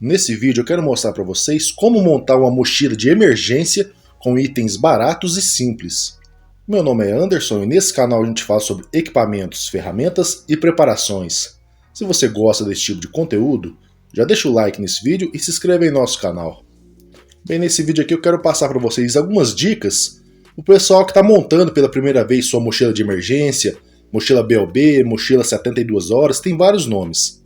Nesse vídeo eu quero mostrar para vocês como montar uma mochila de emergência com itens baratos e simples. Meu nome é Anderson e nesse canal a gente fala sobre equipamentos, ferramentas e preparações. Se você gosta desse tipo de conteúdo, já deixa o like nesse vídeo e se inscreve em nosso canal. Bem, nesse vídeo aqui eu quero passar para vocês algumas dicas para o pessoal que está montando pela primeira vez sua mochila de emergência, mochila BOB, mochila 72 horas, tem vários nomes.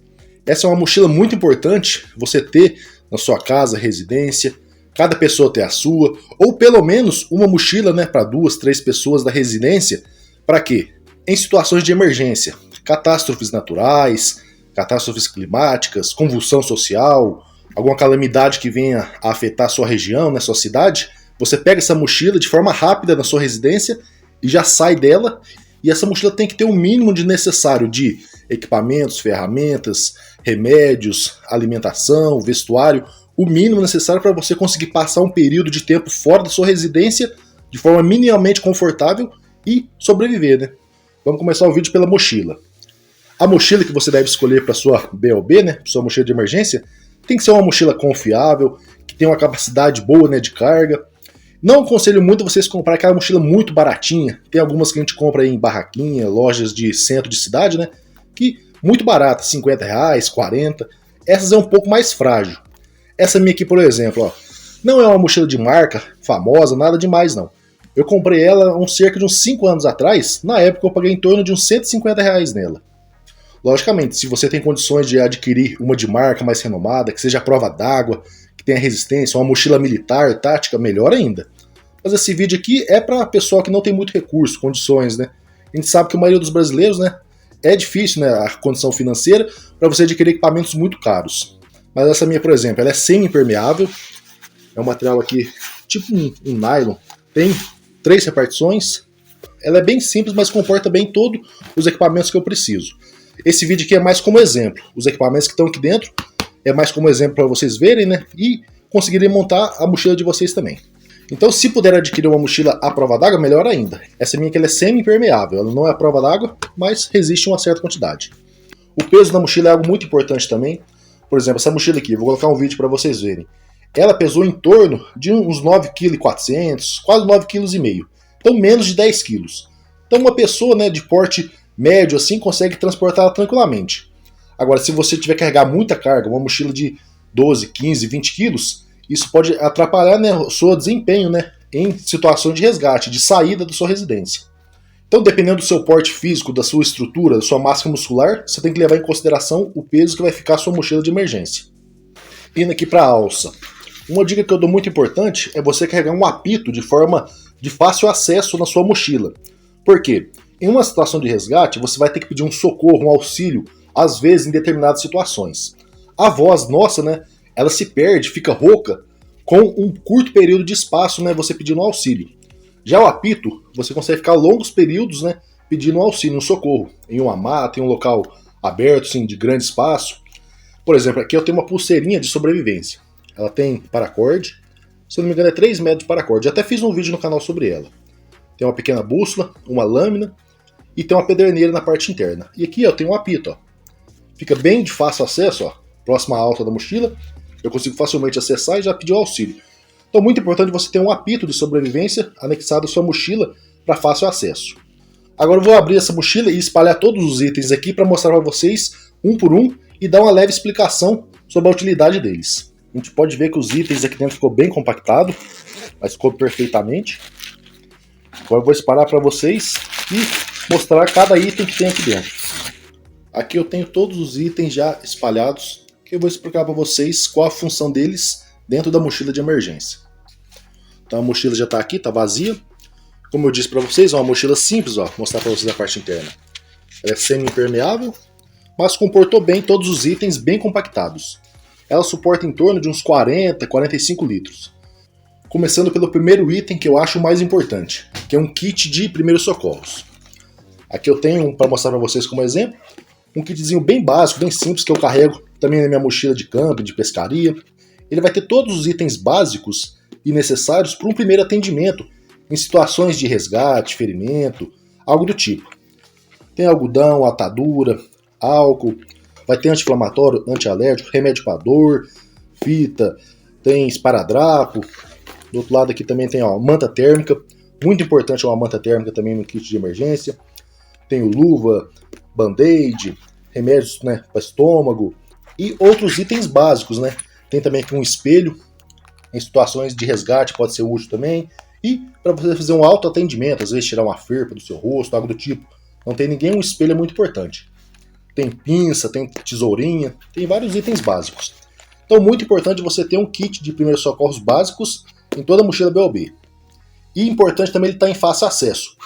Essa é uma mochila muito importante você ter na sua casa, residência, cada pessoa ter a sua, ou pelo menos uma mochila, né, para 2, 3 pessoas da residência. Para quê? Em situações de emergência, catástrofes naturais, catástrofes climáticas, convulsão social, alguma calamidade que venha a afetar a sua região, né, sua cidade, você pega essa mochila de forma rápida na sua residência e já sai dela. E essa mochila tem que ter o mínimo de necessário de equipamentos, ferramentas, remédios, alimentação, vestuário, o mínimo necessário para você conseguir passar um período de tempo fora da sua residência de forma minimamente confortável e sobreviver, né? Vamos começar o vídeo pela mochila. A mochila que você deve escolher para sua BOB, né, sua mochila de emergência, tem que ser uma mochila confiável, que tenha uma capacidade boa, né, de carga. Não aconselho muito vocês comprar aquela mochila muito baratinha. Tem algumas que a gente compra aí em barraquinha, lojas de centro de cidade, né? Que muito barata, R$50, 40. Essas é um pouco mais frágil. Essa minha aqui, por exemplo, ó, não é uma mochila de marca famosa, nada demais não. Eu comprei ela cerca de uns 5 anos atrás. Na época eu paguei em torno de uns R$150 nela. Logicamente, se você tem condições de adquirir uma de marca mais renomada, que seja a prova d'água, que tenha resistência, uma mochila militar, tática, melhor ainda. Mas esse vídeo aqui é para pessoal que não tem muito recurso, condições, né? A gente sabe que a maioria dos brasileiros, né, é difícil, né, a condição financeira para você adquirir equipamentos muito caros. Mas essa minha, por exemplo, ela é semi-impermeável, é um material aqui tipo um nylon, tem 3 repartições, ela é bem simples, mas comporta bem todos os equipamentos que eu preciso. Esse vídeo aqui é mais como exemplo, os equipamentos que estão aqui dentro é mais como exemplo para vocês verem, né, e conseguirem montar a mochila de vocês também. Então, se puder adquirir uma mochila à prova d'água, melhor ainda. Essa minha aqui ela é semi-impermeável, ela não é à prova d'água, mas resiste uma certa quantidade. O peso da mochila é algo muito importante também. Por exemplo, essa mochila aqui, vou colocar um vídeo para vocês verem. Ela pesou em torno de uns 9,4 kg, quase 9,5 kg. Então, menos de 10 kg. Então, uma pessoa, né, de porte médio assim consegue transportá-la tranquilamente. Agora, se você tiver que carregar muita carga, uma mochila de 12, 15, 20 quilos, isso pode atrapalhar, né, o seu desempenho, né, em situações de resgate, de saída da sua residência. Então, dependendo do seu porte físico, da sua estrutura, da sua massa muscular, você tem que levar em consideração o peso que vai ficar a sua mochila de emergência. Indo aqui para a alça. Uma dica que eu dou muito importante é você carregar um apito de forma de fácil acesso na sua mochila. Por quê? Em uma situação de resgate, você vai ter que pedir um socorro, um auxílio, às vezes em determinadas situações. A voz nossa, né, ela se perde, fica rouca, com um curto período de espaço, né, você pedindo um auxílio. Já o apito, você consegue ficar longos períodos, né, pedindo um auxílio, um socorro, em uma mata, em um local aberto, assim, de grande espaço. Por exemplo, aqui eu tenho uma pulseirinha de sobrevivência. Ela tem paracorde, se eu não me engano é 3 metros de paracorde. Eu até fiz um vídeo no canal sobre ela. Tem uma pequena bússola, uma lâmina e tem uma pederneira na parte interna. E aqui eu tenho um apito, ó. Fica bem de fácil acesso, ó, próxima à alça da mochila. Eu consigo facilmente acessar e já pedir o auxílio. Então, muito importante você ter um apito de sobrevivência anexado à sua mochila para fácil acesso. Agora eu vou abrir essa mochila e espalhar todos os itens aqui para mostrar para vocês, um por um, e dar uma leve explicação sobre a utilidade deles. A gente pode ver que os itens aqui dentro ficou bem compactado, mas ficou perfeitamente. Agora eu vou espalhar para vocês e mostrar cada item que tem aqui dentro. Aqui eu tenho todos os itens já espalhados, que eu vou explicar para vocês qual a função deles dentro da mochila de emergência. Então a mochila já está aqui, está vazia. Como eu disse para vocês, é uma mochila simples, ó, vou mostrar para vocês a parte interna. Ela é semi-impermeável, mas comportou bem todos os itens bem compactados. Ela suporta em torno de uns 40, 45 litros. Começando pelo primeiro item que eu acho o mais importante, que é um kit de primeiros socorros. Aqui eu tenho, para mostrar para vocês como exemplo, um kitzinho bem básico, bem simples, que eu carrego também na minha mochila de camping, de pescaria. Ele vai ter todos os itens básicos e necessários para um primeiro atendimento em situações de resgate, ferimento, algo do tipo. Tem algodão, atadura, álcool, vai ter anti-inflamatório, antialérgico, remédio para dor, fita, tem esparadrapo. Do outro lado aqui também tem manta térmica. Muito importante uma manta térmica também no kit de emergência. Tem luva, band-aid, remédios, né, para estômago e outros itens básicos, né? Tem também aqui um espelho, em situações de resgate pode ser útil também. E para você fazer um autoatendimento, às vezes tirar uma ferpa do seu rosto, algo do tipo. Não tem ninguém, um espelho é muito importante. Tem pinça, tem tesourinha, tem vários itens básicos. Então muito importante você ter um kit de primeiros socorros básicos em toda a mochila BOB. E importante também ele estar em fácil acesso.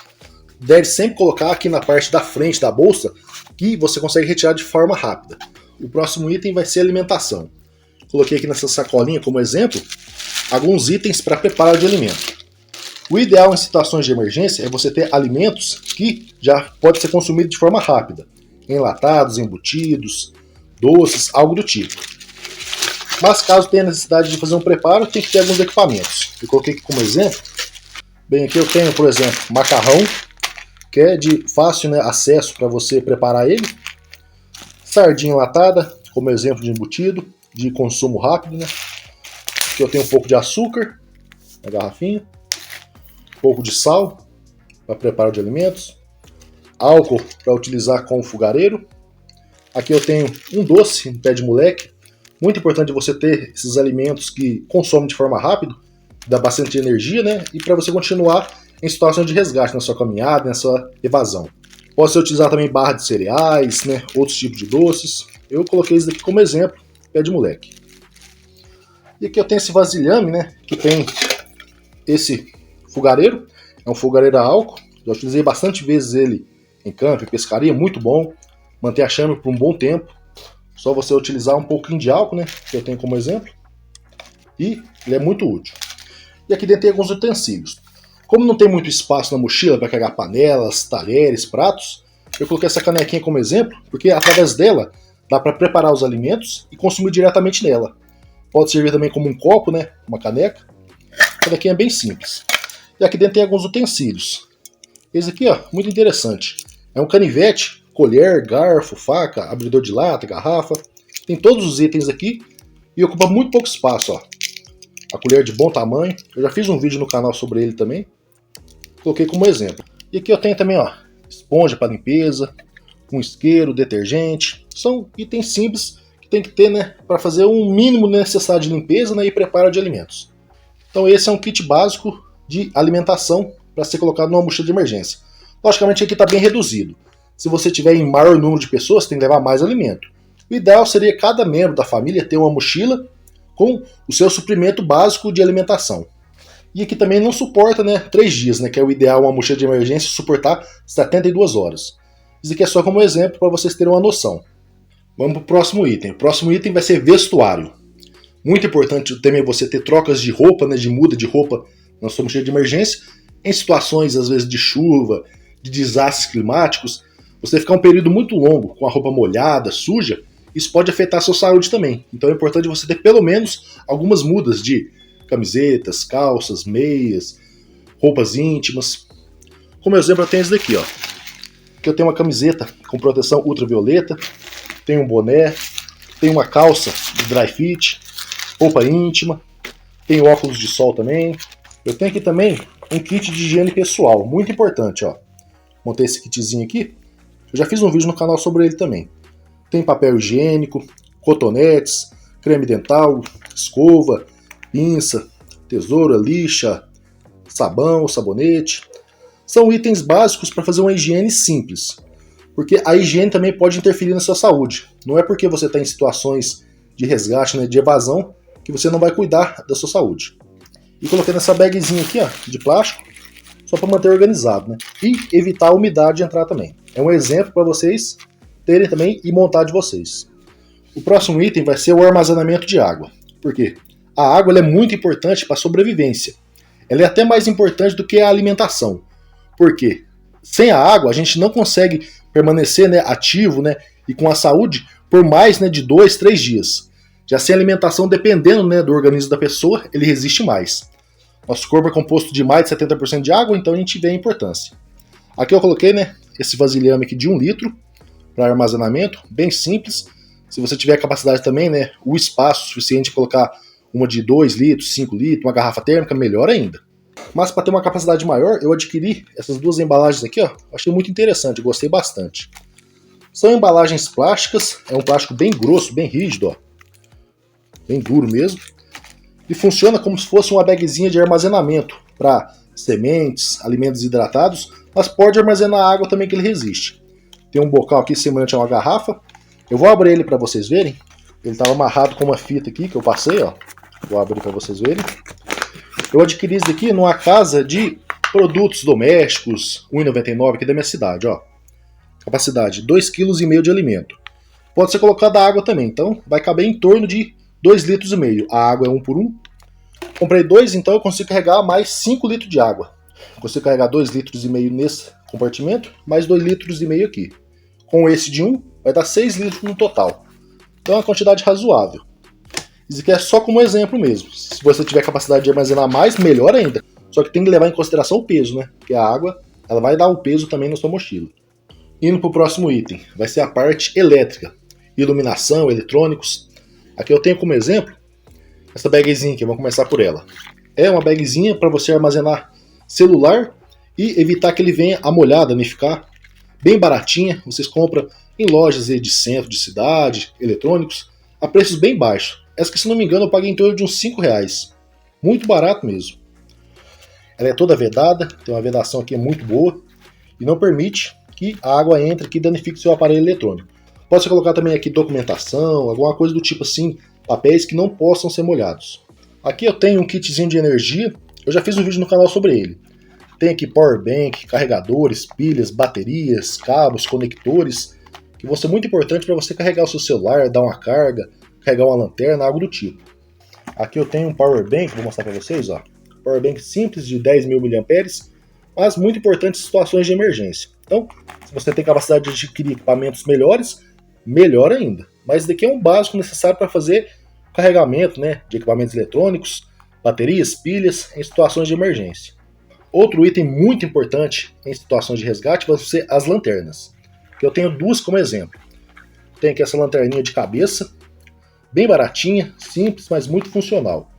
Deve sempre colocar aqui na parte da frente da bolsa, que você consegue retirar de forma rápida. O próximo item vai ser alimentação. Coloquei aqui nessa sacolinha como exemplo alguns itens para preparo de alimento. O ideal em situações de emergência é você ter alimentos que já pode ser consumido de forma rápida. Enlatados, embutidos, doces, algo do tipo. Mas caso tenha necessidade de fazer um preparo, tem que ter alguns equipamentos. Eu coloquei aqui como exemplo. Bem, aqui eu tenho, por exemplo, macarrão, que é de fácil, né, acesso para você preparar ele. Sardinha enlatada, como exemplo de embutido, de consumo rápido, né? Aqui eu tenho um pouco de açúcar, na garrafinha. Um pouco de sal, para preparo de alimentos. Álcool, para utilizar com o fogareiro. Aqui eu tenho um doce, um pé de moleque. Muito importante você ter esses alimentos que consomem de forma rápida, dá bastante energia, né? E para você continuar em situações de resgate na sua caminhada, na sua evasão. Pode ser utilizar também barra de cereais, né? Outros tipos de doces. Eu coloquei isso aqui como exemplo, pé de moleque. E aqui eu tenho esse vasilhame, né? Que tem esse fogareiro. É um fogareiro a álcool. Já utilizei bastante vezes ele em campo, em pescaria, muito bom. Mantém a chama por um bom tempo. Só você utilizar um pouquinho de álcool, né? Que eu tenho como exemplo. E ele é muito útil. E aqui dentro tem alguns utensílios. Como não tem muito espaço na mochila para carregar panelas, talheres, pratos, eu coloquei essa canequinha como exemplo, porque através dela dá para preparar os alimentos e consumir diretamente nela. Pode servir também como um copo, né? Uma caneca. A canequinha é bem simples. E aqui dentro tem alguns utensílios. Esse aqui, ó, muito interessante. É um canivete, colher, garfo, faca, abridor de lata, garrafa. Tem todos os itens aqui e ocupa muito pouco espaço, ó. A colher de bom tamanho. Eu já fiz um vídeo no canal sobre ele também. Coloquei como exemplo. E aqui eu tenho também, ó, esponja para limpeza, um isqueiro, detergente. São itens simples que tem que ter, né, para fazer um mínimo necessário de limpeza, né, e preparo de alimentos. Então esse é um kit básico de alimentação para ser colocado numa mochila de emergência. Logicamente aqui está bem reduzido. Se você tiver em maior número de pessoas, tem que levar mais alimento. O ideal seria cada membro da família ter uma mochila com o seu suprimento básico de alimentação. E aqui também não suporta, né, 3 dias, né, que é o ideal uma mochila de emergência suportar 72 horas. Isso aqui é só como exemplo para vocês terem uma noção. Vamos para o próximo item. O próximo item vai ser vestuário. Muito importante também você ter trocas de roupa, né, de muda de roupa na sua mochila de emergência, em situações às vezes de chuva, de desastres climáticos. Você ficar um período muito longo com a roupa molhada, suja, isso pode afetar a sua saúde também. Então é importante você ter pelo menos algumas mudas de camisetas, calças, meias, roupas íntimas. Como exemplo, eu tenho esse daqui, ó. Aqui eu tenho uma camiseta com proteção ultravioleta, tenho um boné, tenho uma calça de dry fit, roupa íntima, tenho óculos de sol também. Eu tenho aqui também um kit de higiene pessoal, muito importante, ó. Montei esse kitzinho aqui. Eu já fiz um vídeo no canal sobre ele também. Tem papel higiênico, cotonetes, creme dental, escova, pinça, tesoura, lixa, sabão, sabonete. São itens básicos para fazer uma higiene simples. Porque a higiene também pode interferir na sua saúde. Não é porque você está em situações de resgate, né, de evasão, que você não vai cuidar da sua saúde. E coloquei nessa bagzinha aqui, ó, de plástico, só para manter organizado, né? E evitar a umidade entrar também. É um exemplo para vocês terem também e montar de vocês. O próximo item vai ser o armazenamento de água. Por quê? A água ela é muito importante para a sobrevivência. Ela é até mais importante do que a alimentação. Por quê? Sem a água a gente não consegue permanecer, né, ativo, né, e com a saúde por mais, né, de 2, 3 dias. Já sem alimentação, dependendo, né, do organismo da pessoa, ele resiste mais. Nosso corpo é composto de mais de 70% de água, então a gente vê a importância. Aqui eu coloquei, né, esse vasilhame aqui de 1 litro para armazenamento, bem simples. Se você tiver capacidade também, né, o espaço suficiente para colocar uma de 2 litros, 5 litros, uma garrafa térmica, melhor ainda. Mas para ter uma capacidade maior, eu adquiri essas duas embalagens aqui, ó. Achei muito interessante, gostei bastante. São embalagens plásticas, é um plástico bem grosso, bem rígido, ó. Bem duro mesmo. E funciona como se fosse uma bagzinha de armazenamento para sementes, alimentos hidratados, mas pode armazenar água também que ele resiste. Tem um bocal aqui semelhante a uma garrafa. Eu vou abrir ele para vocês verem. Ele estava amarrado com uma fita aqui que eu passei, ó. Vou abrir para vocês verem. Eu adquiri isso daqui numa casa de produtos domésticos, R$1,99 aqui da minha cidade, ó. Capacidade, 2,5 kg de alimento. Pode ser colocada água também, então vai caber em torno de 2,5 litros. A água é 1 por 1. Comprei 2, então eu consigo carregar mais 5 litros de água. Consigo carregar 2,5 litros nesse compartimento, mais 2,5 litros aqui. Com esse de 1, vai dar 6 litros no total. Então é uma quantidade razoável. Isso aqui é só como exemplo mesmo. Se você tiver capacidade de armazenar mais, melhor ainda. Só que tem que levar em consideração o peso, né? Porque a água, ela vai dar um peso também na sua mochila. Indo para o próximo item, vai ser a parte elétrica. Iluminação, eletrônicos. Aqui eu tenho como exemplo essa bagzinha aqui, vamos começar por ela. É uma bagzinha para você armazenar celular e evitar que ele venha amolhado, danificar. Bem baratinha, vocês compram em lojas de centro de cidade, eletrônicos, a preços bem baixos. Essa que, se não me engano, eu paguei em torno de uns R$5. Muito barato mesmo. Ela é toda vedada, tem uma vedação aqui muito boa e não permite que a água entre aqui e danifique seu aparelho eletrônico. Pode colocar também aqui documentação, alguma coisa do tipo assim, papéis que não possam ser molhados. Aqui eu tenho um kitzinho de energia, eu já fiz um vídeo no canal sobre ele. Tem aqui power bank, carregadores, pilhas, baterias, cabos, conectores, que vão ser muito importantes para você carregar o seu celular, dar uma carga, carregar uma lanterna, algo do tipo. Aqui eu tenho um power bank, vou mostrar para vocês, ó. Power bank simples de 10.000 mAh, mas muito importante em situações de emergência. Então, se você tem capacidade de adquirir equipamentos melhores, melhor ainda. Mas isso daqui é um básico necessário para fazer carregamento, né, de equipamentos eletrônicos, baterias, pilhas, em situações de emergência. Outro item muito importante em situações de resgate vão ser as lanternas. Que eu tenho duas como exemplo. Tem aqui essa lanterninha de cabeça, bem baratinha, simples, mas muito funcional.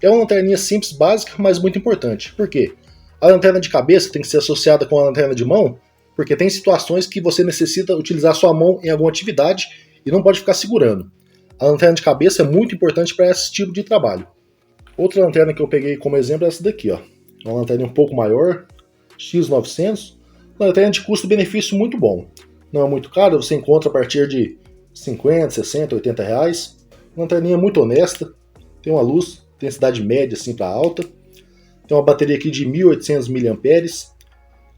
É uma lanterninha simples, básica, mas muito importante. Por quê? A lanterna de cabeça tem que ser associada com a lanterna de mão, porque tem situações que você necessita utilizar sua mão em alguma atividade e não pode ficar segurando. A lanterna de cabeça é muito importante para esse tipo de trabalho. Outra lanterna que eu peguei como exemplo é essa daqui, ó. Uma lanterna um pouco maior, X900. Lanterna de custo-benefício muito bom. Não é muito caro, você encontra a partir de 50, 60, 80 reais. Lanterninha muito honesta, tem uma luz, intensidade média assim para alta. Tem uma bateria aqui de 1.800 mAh,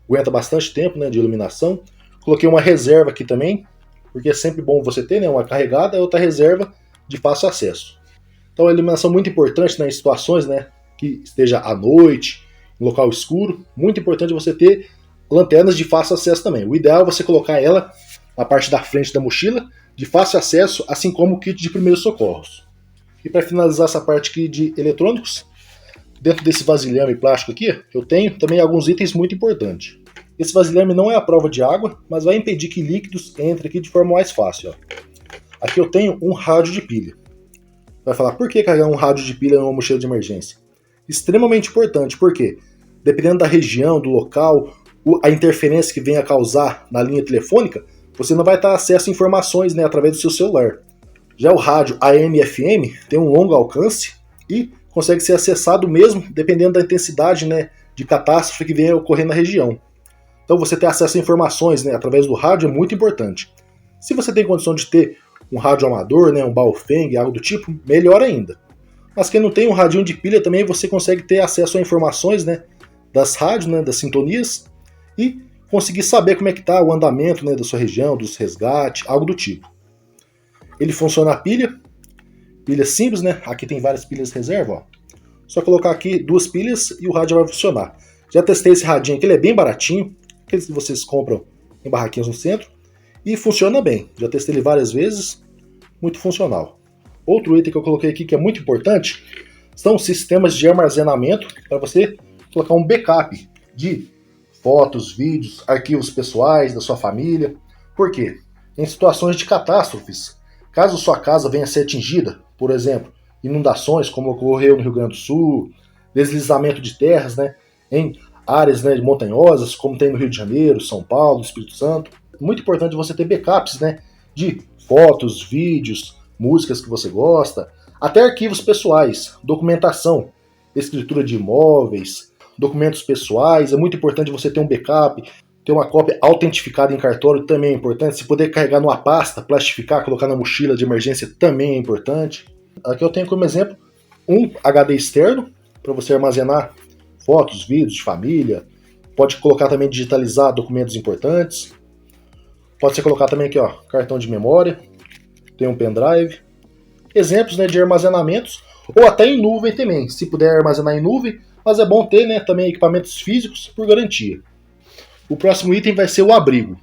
aguenta bastante tempo, né, de iluminação. Coloquei uma reserva aqui também, porque é sempre bom você ter, né, uma carregada e outra reserva de fácil acesso. Então a iluminação muito importante, né, em situações, né, que esteja à noite, em local escuro. Muito importante você ter lanternas de fácil acesso também. O ideal é você colocar ela na parte da frente da mochila, de fácil acesso, assim como o kit de primeiros socorros. E para finalizar essa parte aqui de eletrônicos, dentro desse vasilhame plástico aqui, eu tenho também alguns itens muito importantes. Esse vasilhame não é à prova de água, mas vai impedir que líquidos entrem aqui de forma mais fácil. Ó. Aqui eu tenho um rádio de pilha. Vai falar, por que carregar um rádio de pilha em uma mochila de emergência? Extremamente importante, porque dependendo da região, do local, a interferência que venha a causar na linha telefônica, você não vai ter acesso a informações, né, através do seu celular. Já o rádio AM e FM tem um longo alcance e consegue ser acessado mesmo dependendo da intensidade, né, de catástrofe que venha a ocorrer na região. Então você ter acesso a informações, né, através do rádio é muito importante. Se você tem condição de ter um rádio amador, né, um Baofeng, algo do tipo, melhor ainda. Mas quem não tem um radinho de pilha também, você consegue ter acesso a informações, né, das rádios, né, das sintonias e conseguir saber como é que está o andamento, né, da sua região, dos resgates, algo do tipo. Ele funciona a pilha simples, né? Aqui tem várias pilhas de reserva, ó. Só colocar aqui 2 pilhas e o rádio vai funcionar. Já testei esse radinho aqui, ele é bem baratinho, aqueles que vocês compram em barraquinhas no centro, e funciona bem. Já testei ele várias vezes, muito funcional. Outro item que eu coloquei aqui que é muito importante são sistemas de armazenamento para você colocar um backup de fotos, vídeos, arquivos pessoais da sua família. Por quê? Em situações de catástrofes, Caso sua casa venha a ser atingida, por exemplo, inundações, como ocorreu no Rio Grande do Sul, deslizamento de terras, né, em áreas, né, montanhosas, como tem no Rio de Janeiro, São Paulo, Espírito Santo. É muito importante você ter backups, né, de fotos, vídeos, músicas que você gosta, até arquivos pessoais, documentação, escritura de imóveis, documentos pessoais. É muito importante você ter um backup, ter uma cópia autentificada em cartório também é importante. Se puder carregar numa pasta, plastificar, colocar na mochila de emergência também é importante. Aqui eu tenho como exemplo um HD externo para você armazenar fotos, vídeos de família. Pode colocar também, digitalizar documentos importantes. Pode ser colocar também aqui, ó, cartão de memória. Tem um pendrive. Exemplos, né, de armazenamentos, ou até em nuvem também, se puder armazenar em nuvem, mas é bom ter, né, também equipamentos físicos por garantia. O próximo item vai ser o abrigo.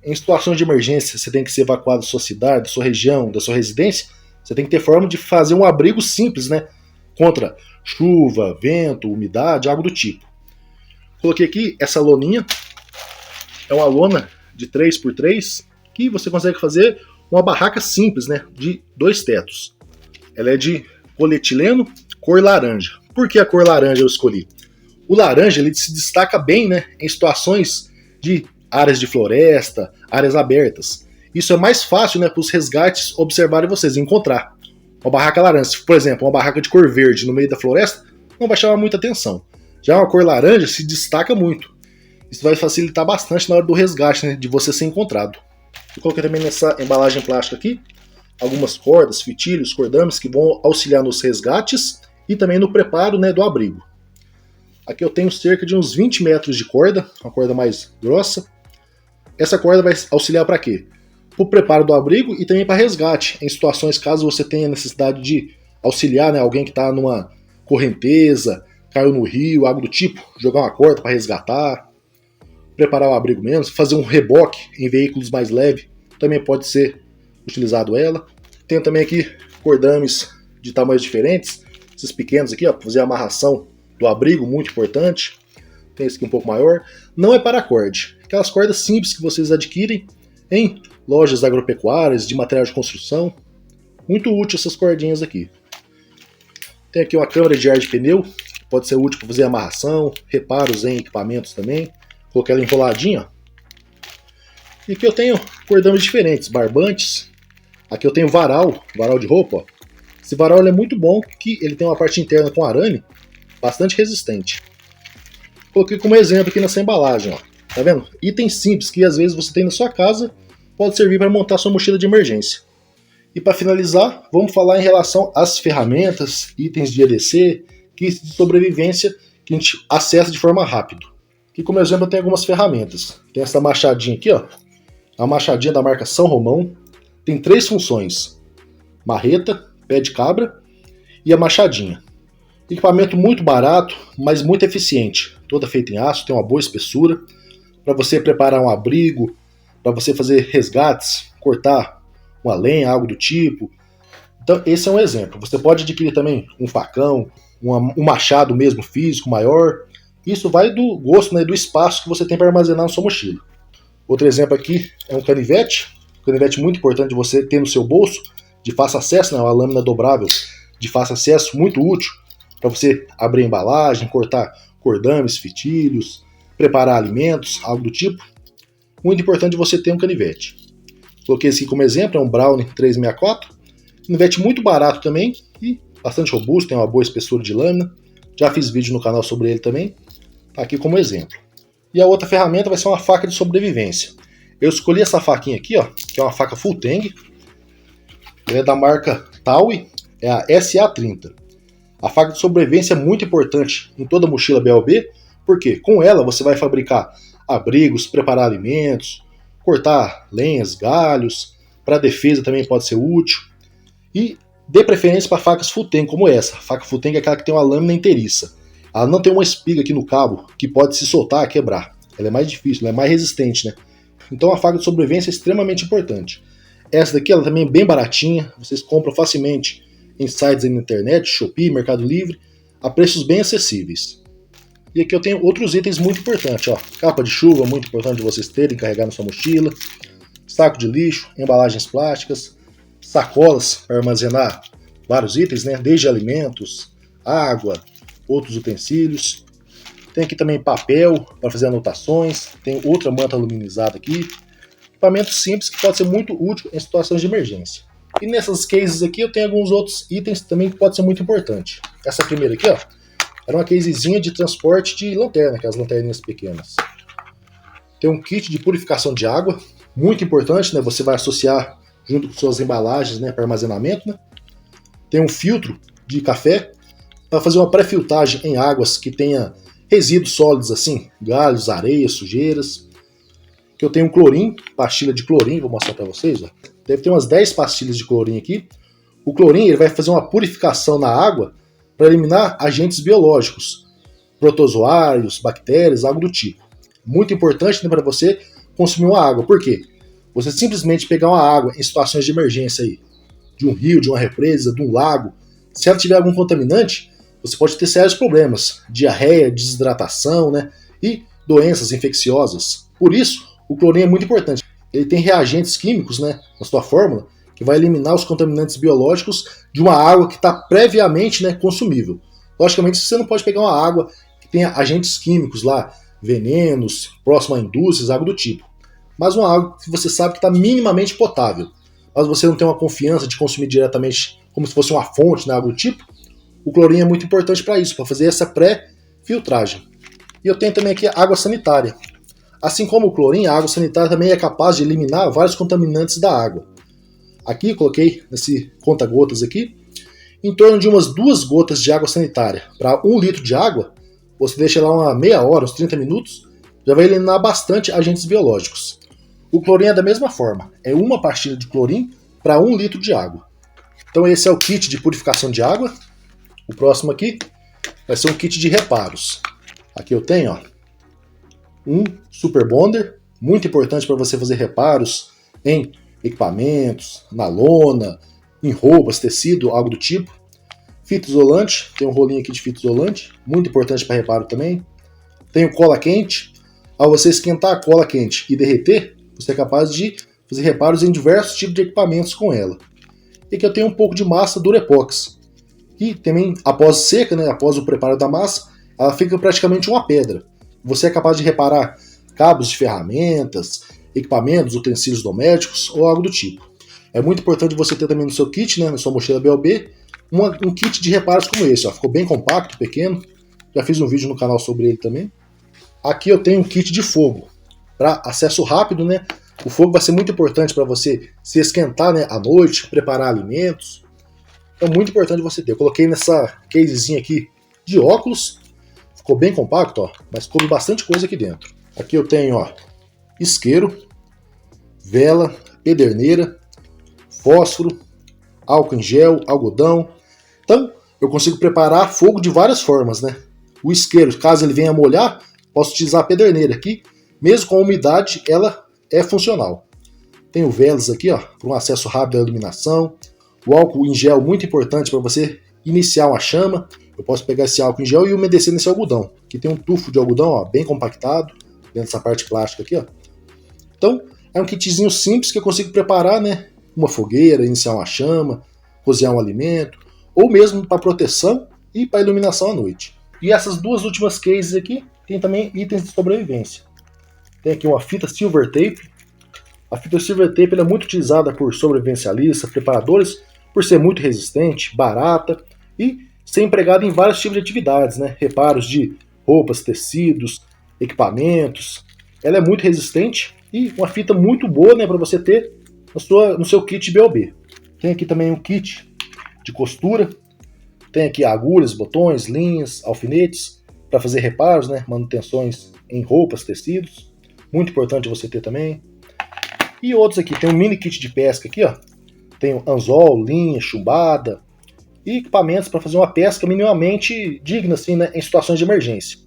Em situações de emergência, você tem que ser evacuado da sua cidade, da sua região, da sua residência, você tem que ter forma de fazer um abrigo simples, né, contra chuva, vento, umidade, algo do tipo. Coloquei aqui essa loninha, é uma lona de 3x3, que você consegue fazer uma barraca simples, né, de 2 tetos. Ela é de polietileno, cor laranja. Por que a cor laranja eu escolhi? O laranja ele se destaca bem, né, em situações de áreas de floresta, áreas abertas. Isso é mais fácil, né, para os resgates observarem vocês e encontrar. Uma barraca laranja, por exemplo, uma barraca de cor verde no meio da floresta, não vai chamar muita atenção. Já uma cor laranja se destaca muito. Isso vai facilitar bastante na hora do resgate, né, de você ser encontrado. Eu coloquei também nessa embalagem plástica aqui algumas cordas, fitilhos, cordames que vão auxiliar nos resgates e também no preparo, né, do abrigo. Aqui eu tenho cerca de uns 20 metros de corda, uma corda mais grossa. Essa corda vai auxiliar para quê? Para o preparo do abrigo e também para resgate, em situações caso você tenha necessidade de auxiliar, né, alguém que está numa correnteza, caiu no rio, algo do tipo, jogar uma corda para resgatar, preparar o abrigo menos, fazer um reboque em veículos mais leves, também pode ser utilizado ela. Tem também aqui cordames de tamanhos diferentes, esses pequenos aqui, ó, para fazer a amarração do abrigo, muito importante. Tem esse aqui um pouco maior. Não é paracorde, aquelas cordas simples que vocês adquirem em lojas agropecuárias, de material de construção. Muito útil essas cordinhas aqui. Tem aqui uma câmara de ar de pneu, pode ser útil para fazer amarração, reparos em equipamentos também. Coloquei ela enroladinha. E aqui eu tenho cordames diferentes, barbantes. Aqui eu tenho varal de roupa. Ó. Esse varal é muito bom, que ele tem uma parte interna com arame, bastante resistente. Coloquei como exemplo aqui nessa embalagem, ó. Tá vendo? Itens simples que às vezes você tem na sua casa, pode servir para montar sua mochila de emergência. E para finalizar, vamos falar em relação às ferramentas, itens de EDC, kits de sobrevivência que a gente acessa de forma rápida. Aqui como exemplo eu tenho algumas ferramentas. Tem essa machadinha aqui, ó. A machadinha da marca São Romão. Tem 3 funções. Marreta, pé de cabra e a machadinha. Equipamento muito barato, mas muito eficiente. Toda feita em aço, tem uma boa espessura. Para você preparar um abrigo, para você fazer resgates, cortar uma lenha, algo do tipo. Então esse é um exemplo. Você pode adquirir também um facão, um machado mesmo físico maior. Isso vai do gosto, né, do espaço que você tem para armazenar na sua mochila. Outro exemplo aqui é um canivete. Um canivete muito importante de você ter no seu bolso, de fácil acesso, né, uma lâmina dobrável de fácil acesso, muito útil para você abrir a embalagem, cortar cordames, fitilhos, preparar alimentos, algo do tipo. Muito importante você ter um canivete. Coloquei esse aqui como exemplo, é um Brownie 364. Canivete muito barato também e bastante robusto, tem uma boa espessura de lâmina. Já fiz vídeo no canal sobre ele também. Tá aqui como exemplo. E a outra ferramenta vai ser uma faca de sobrevivência. Eu escolhi essa faquinha aqui, ó, que é uma faca Full Tang. Ela é da marca Taui, é a SA30. A faca de sobrevivência é muito importante em toda mochila BOB, porque com ela você vai fabricar abrigos, preparar alimentos, cortar lenhas, galhos, para defesa também pode ser útil. E dê preferência para facas Full Tang como essa. A faca Full Tang é aquela que tem uma lâmina inteiriça. Ela não tem uma espiga aqui no cabo que pode se soltar e quebrar. Ela é mais difícil, ela é mais resistente, né? Então a faca de sobrevivência é extremamente importante. Essa daqui ela também é bem baratinha, vocês compram facilmente em sites aí na internet, Shopee, Mercado Livre, a preços bem acessíveis. E aqui eu tenho outros itens muito importantes, ó. Capa de chuva, muito importante de vocês terem, carregar na sua mochila. Saco de lixo, embalagens plásticas, sacolas para armazenar vários itens, né? Desde alimentos, água, outros utensílios. Tem aqui também papel para fazer anotações, tem outra manta aluminizada aqui. Equipamento simples que pode ser muito útil em situações de emergência. E nessas cases aqui eu tenho alguns outros itens também que pode ser muito importante. Essa primeira aqui, ó, era uma casezinha de transporte de lanterna, aquelas lanterninhas pequenas. Tem um kit de purificação de água, muito importante, né? Você vai associar junto com suas embalagens, né, para armazenamento, né? Tem um filtro de café para fazer uma pré-filtragem em águas que tenha resíduos sólidos assim, galhos, areias, sujeiras. Que eu tenho um clorim, pastilha de clorim, vou mostrar para vocês, ó. Deve ter umas 10 pastilhas de clorim aqui. O clorim ele vai fazer uma purificação na água para eliminar agentes biológicos, protozoários, bactérias, algo do tipo. Muito importante, né, para você consumir uma água. Por quê? Você simplesmente pegar uma água em situações de emergência aí, de um rio, de uma represa, de um lago, se ela tiver algum contaminante, você pode ter sérios problemas, diarreia, desidratação, né, e doenças infecciosas. Por isso, o clorim é muito importante. Ele tem reagentes químicos, né, na sua fórmula, que vai eliminar os contaminantes biológicos de uma água que está previamente, né, consumível. Logicamente, você não pode pegar uma água que tenha agentes químicos lá, venenos, próximo a indústrias, algo do tipo. Mas uma água que você sabe que está minimamente potável. Mas você não tem uma confiança de consumir diretamente como se fosse uma fonte, né, algo do tipo. O clorim é muito importante para isso, para fazer essa pré-filtragem. E eu tenho também aqui a água sanitária. Assim como o clorim, a água sanitária também é capaz de eliminar vários contaminantes da água. Aqui, coloquei nesse conta-gotas aqui, em torno de umas 2 gotas de água sanitária para 1 litro de água, você deixa lá uma meia hora, uns 30 minutos, já vai eliminar bastante agentes biológicos. O clorim é da mesma forma, é uma pastilha de clorim para 1 litro de água. Então esse é o kit de purificação de água. O próximo aqui vai ser um kit de reparos. Aqui eu tenho, ó, um Super Bonder, muito importante para você fazer reparos em equipamentos, na lona, em roupas, tecido, algo do tipo. Fita isolante, tem um rolinho aqui de fita isolante, muito importante para reparo também. Tenho cola quente. Ao você esquentar a cola quente e derreter, você é capaz de fazer reparos em diversos tipos de equipamentos com ela. E aqui eu tenho um pouco de massa Durepox. E também, após seca, né, após o preparo da massa, ela fica praticamente uma pedra. Você é capaz de reparar cabos de ferramentas, equipamentos, utensílios domésticos ou algo do tipo. É muito importante você ter também no seu kit, né, na sua mochila BOB, um kit de reparos como esse. Ó. Ficou bem compacto, pequeno. Já fiz um vídeo no canal sobre ele também. Aqui eu tenho um kit de fogo, para acesso rápido, né? O fogo vai ser muito importante para você se esquentar, né, à noite, preparar alimentos. É muito importante você ter. Eu coloquei nessa casezinha aqui de óculos. Ficou bem compacto, ó, mas coube bastante coisa aqui dentro. Aqui eu tenho, ó, isqueiro, vela, pederneira, fósforo, álcool em gel, algodão. Então, eu consigo preparar fogo de várias formas, né? O isqueiro, caso ele venha molhar, posso utilizar a pederneira aqui. Mesmo com a umidade, ela é funcional. Tenho velas aqui, ó, para um acesso rápido à iluminação. O álcool em gel, muito importante para você iniciar uma chama. Eu posso pegar esse álcool em gel e umedecer nesse algodão. Aqui tem um tufo de algodão, ó, bem compactado, dentro dessa parte plástica aqui, ó. Então, é um kitzinho simples que eu consigo preparar, né? Uma fogueira, iniciar uma chama, cozinhar um alimento, ou mesmo para proteção e para iluminação à noite. E essas 2 últimas cases aqui, tem também itens de sobrevivência. Tem aqui uma fita silver tape. A fita silver tape ela é muito utilizada por sobrevivencialistas, preparadores, por ser muito resistente, barata e ser empregada em vários tipos de atividades, né? Reparos de roupas, tecidos, equipamentos. Ela é muito resistente e uma fita muito boa, né, para você ter no seu kit BOB. Tem aqui também um kit de costura. Tem aqui agulhas, botões, linhas, alfinetes para fazer reparos, né, manutenções em roupas, tecidos. Muito importante você ter também. E outros aqui, tem um mini kit de pesca aqui, ó. Tem anzol, linha, chumbada e equipamentos para fazer uma pesca minimamente digna, assim, né, em situações de emergência.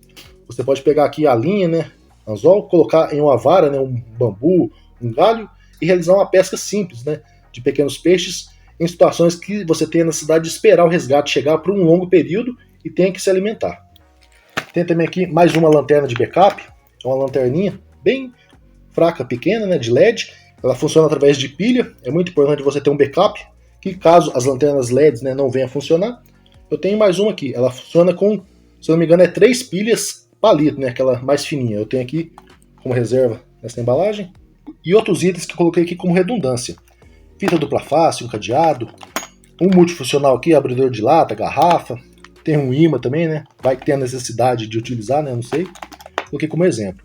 Você pode pegar aqui a linha, né, anzol, colocar em uma vara, né, um bambu, um galho e realizar uma pesca simples, né, de pequenos peixes em situações que você tem a necessidade de esperar o resgate chegar por um longo período e tem que se alimentar. Tem também aqui mais uma lanterna de backup, é uma lanterninha bem fraca, pequena, né, de LED, Ela funciona através de pilha, é muito importante você ter um backup, que caso as lanternas LEDs, né, não venham a funcionar, eu tenho mais uma aqui, ela funciona com, se eu não me engano, 3 pilhas palito, né, aquela mais fininha. Eu tenho aqui como reserva nessa embalagem, e outros itens que eu coloquei aqui como redundância. Fita dupla face, um cadeado, um multifuncional aqui, abridor de lata, garrafa, tem um imã também, né, vai que tem a necessidade de utilizar, né, não sei, coloquei como exemplo.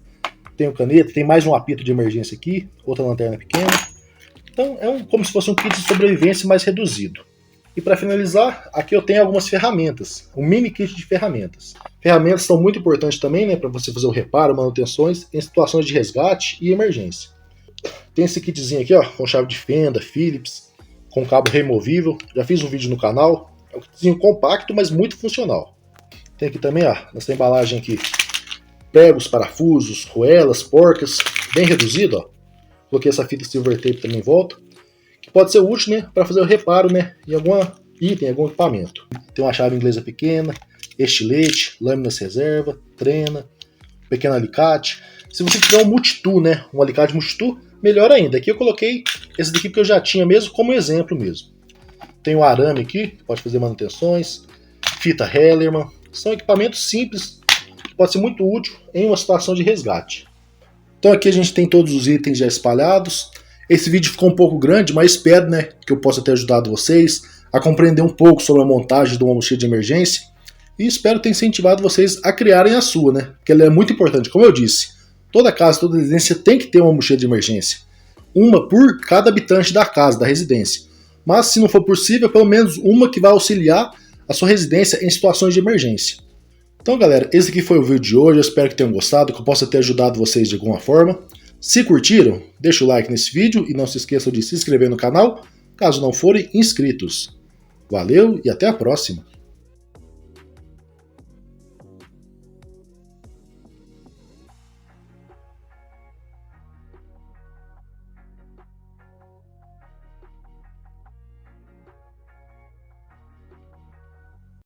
Tem um caneta, tem mais um apito de emergência aqui, outra lanterna pequena. Então é como se fosse um kit de sobrevivência mais reduzido. E para finalizar, aqui eu tenho algumas ferramentas, um mini kit de ferramentas. Ferramentas são muito importantes também, né, para você fazer o reparo, manutenções em situações de resgate e emergência. Tem esse kitzinho aqui, ó, com chave de fenda, Phillips, com cabo removível. Já fiz um vídeo no canal. É um kitzinho compacto, mas muito funcional. Tem aqui também, ó, nessa embalagem aqui, pregos, parafusos, roelas, porcas, bem reduzido, ó. Coloquei essa fita silver tape também em volta, que pode ser útil, né, para fazer o reparo, né, em algum item, algum equipamento. Tem uma chave inglesa pequena, estilete, lâminas reserva, trena, pequeno alicate. Se você tiver um multitool, né, um alicate multitool, melhor ainda. Aqui eu coloquei esse daqui que eu já tinha mesmo como exemplo mesmo. Tem um arame aqui, que pode fazer manutenções, fita Hellerman. São equipamentos simples, que pode ser muito útil em uma situação de resgate. Então aqui a gente tem todos os itens já espalhados. Esse vídeo ficou um pouco grande, mas espero, né, que eu possa ter ajudado vocês a compreender um pouco sobre a montagem de uma mochila de emergência. E espero ter incentivado vocês a criarem a sua, né? Porque ela é muito importante. Como eu disse, toda casa, toda residência tem que ter uma mochila de emergência. Uma por cada habitante da casa, da residência. Mas se não for possível, pelo menos uma que vai auxiliar a sua residência em situações de emergência. Então galera, esse aqui foi o vídeo de hoje. Eu espero que tenham gostado, que eu possa ter ajudado vocês de alguma forma. Se curtiram, deixa o like nesse vídeo e não se esqueçam de se inscrever no canal, caso não forem inscritos. Valeu e até a próxima!